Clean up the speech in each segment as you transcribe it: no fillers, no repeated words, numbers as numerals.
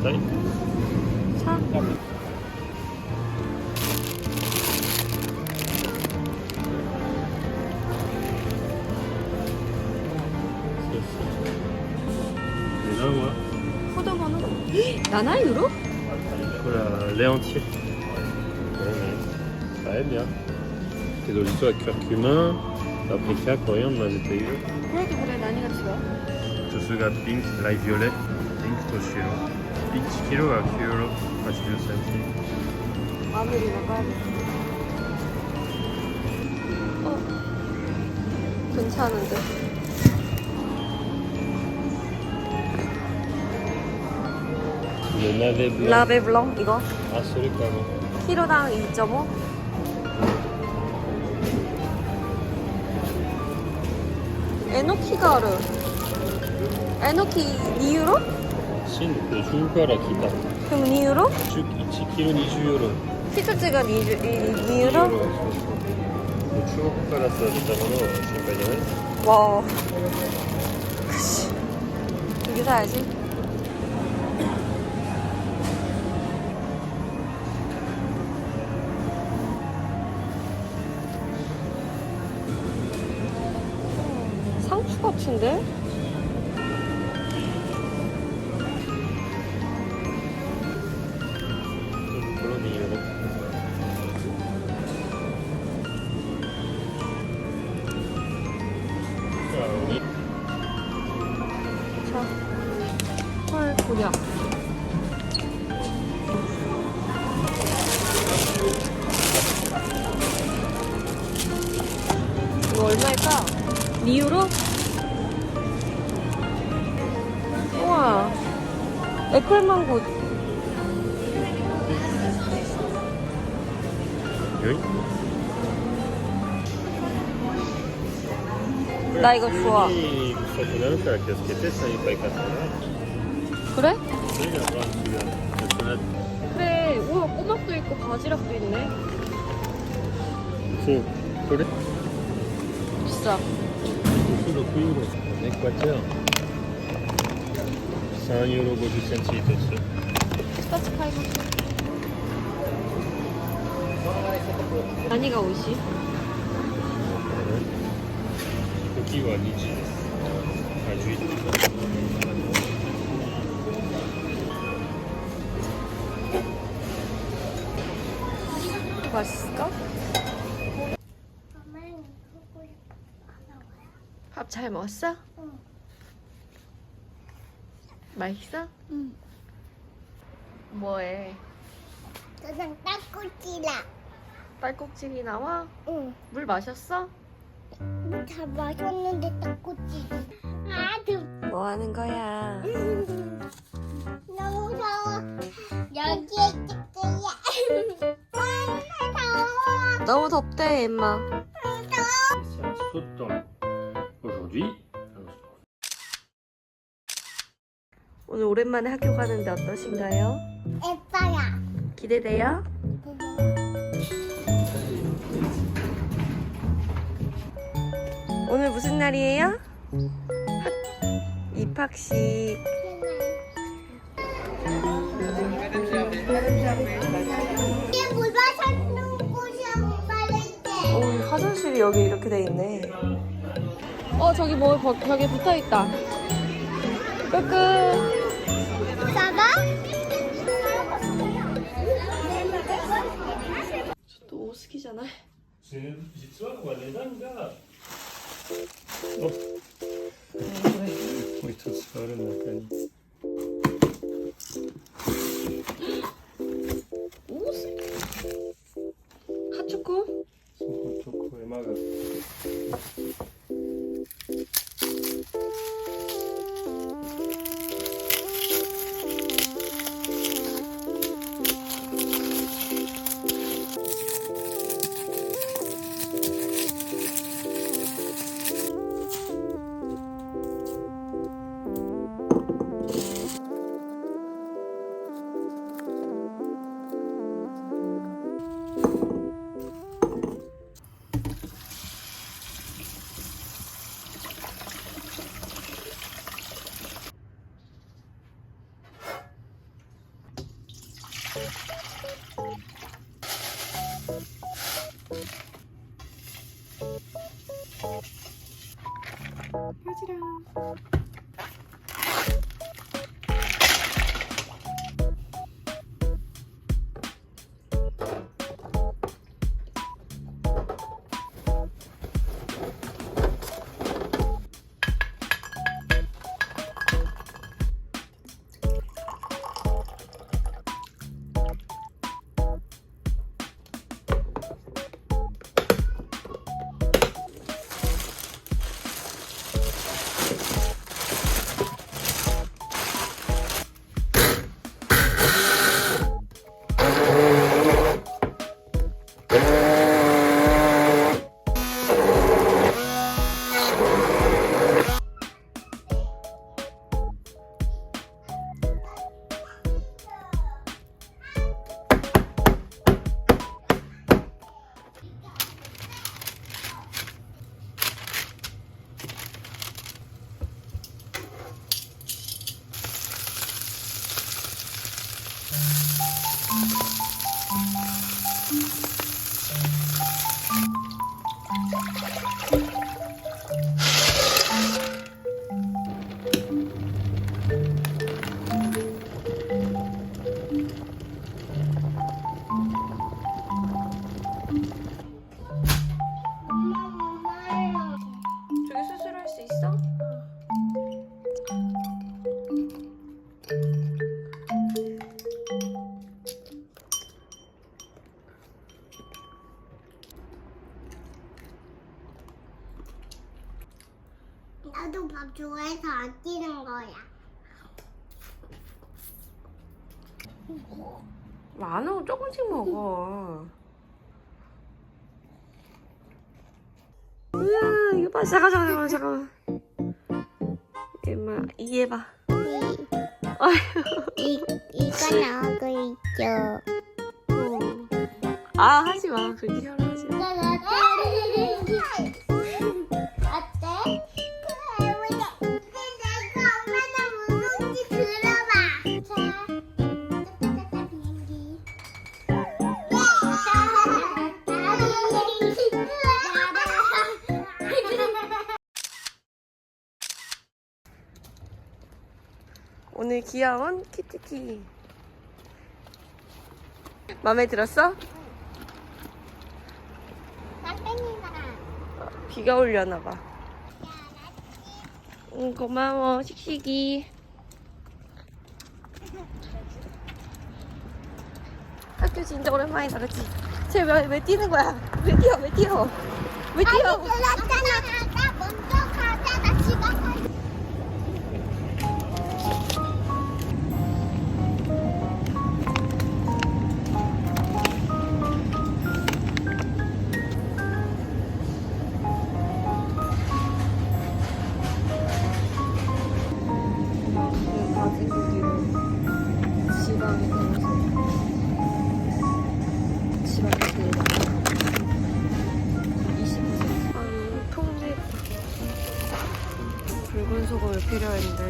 taille. 사. Et là, moi, 포도번호. 나나 유로? voilà, lait entier. Ouais. Ça va bien. C'est de l'histoire avec curcuma, paprika, coriandre, mazetaïo. 그래도 그래 나니가 좋아. 조수가 핑크, 라이 비올렛, 핑크 토시로. 1kg가 9유로 81센티. 마늘이랑 까야겠어. 괜찮은데. Le navet blanc. 라베 블랑 이거 Ah, celui pas bon. 키로당 2.5. 에노키 가루. 에노키 2유로? Chine, le choucara qui t'a. 그럼 2유로? 1kg 20유로. 피자찌가 2유로? Le choucara, ça, notamment, c'est pas bien. 와. 그치. 이게 사야지. 상추 같은데? 그런 이유로. 자, 우리 자, 헐, 곤약. 이거 얼마일까? 2유로? 우와. 애플망고. 여기? 나 이거 좋아. Questo conosce la chioschetta di fai cazzare. 그래? Sì, la prossima. 그래. 우와, 꼬막도 있고 바지락도 있네. Sì, 그래? 비싸. Solo 9 euro. L'Équateur. 5 euro 50 됐어. 스타치 파이브. 아니가 옷이. 여기가 아니지. 아주 있다. 맛있을까? 밥 잘 먹었어? 응. 맛있어? 응. 뭐해? 저장 땅콩찌라. 딸꾹질이 나와? 응. 물 마셨어? 다 마셨는데 땅콩찌. 아, 뭐 하는 거야? 너무 더워. 여기에 있을게요. 더워. 너무 덥대, 엠마. Ça saute dans aujourd'hui. 오늘 오랜만에 학교 가는데 어떠신가요? 예뻐요. 기대돼요? 오늘 무슨 날이에요? 입학식. 물 마셨는 곳이야, 못 말릴게. 오, 화장실이 여기 이렇게 돼 있네. 저기 뭐 벽에 붙어 있다. 끄끄. 봐봐. 또 오스키잖아. C'est une petite soirée ou elle est dingue là. Oh. Oui, tout ça, le matin. 오스. 핫초코? Sono choco e maga. 저기 수술할 수 있어? 나도 밥 좋아해서 아끼는 거야. 많아, 조금씩 먹어. 우와, 이거 봐. 잠깐만. 엄마, 이게 해봐. 이거 나오고 있죠. 아, 하지 마. 그렇게 하라 하지 마. 어때? 그래, 내가 얼마나 무서운지 들어봐. 자, 따따따따 비행기. 오늘 귀여운 키티키. 마음에 들었어? 비가 오려나봐. 응, 고마워, 씩씩이. 학교 진짜 오랜만이다, 그치? 쟤왜 뛰는 거야? 왜 뛰어? 아니, 들었잖아. 나 먼저 가자. 나 집 앞에. 다 댕기기로 지방에 가서 지방에 들어가 20%. 아니, 통제 붉은 소금이 필요했는데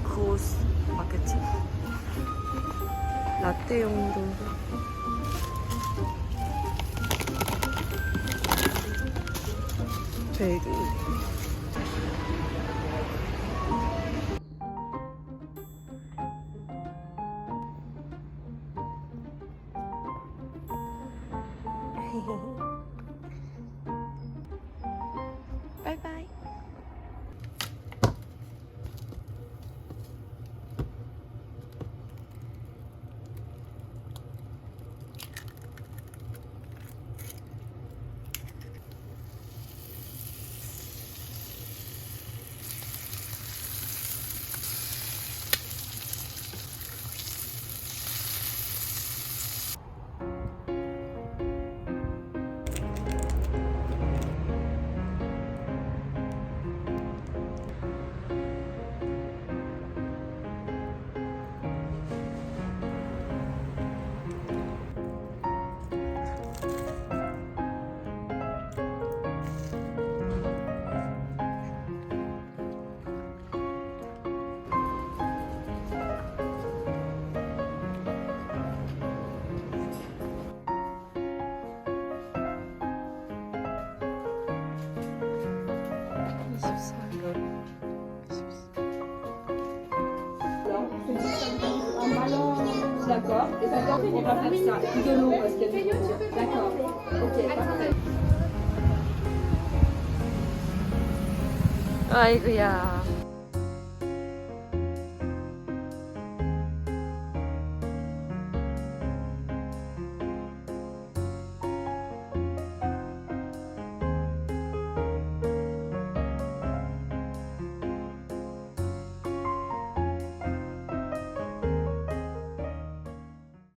그 옷 맞겠지? 라떼용도 되게 바이바이. D'accord. Et d'accord, on va faire ça. De l'eau parce qu'il y a du courant. D'accord. Ok, parfait. 아이고야.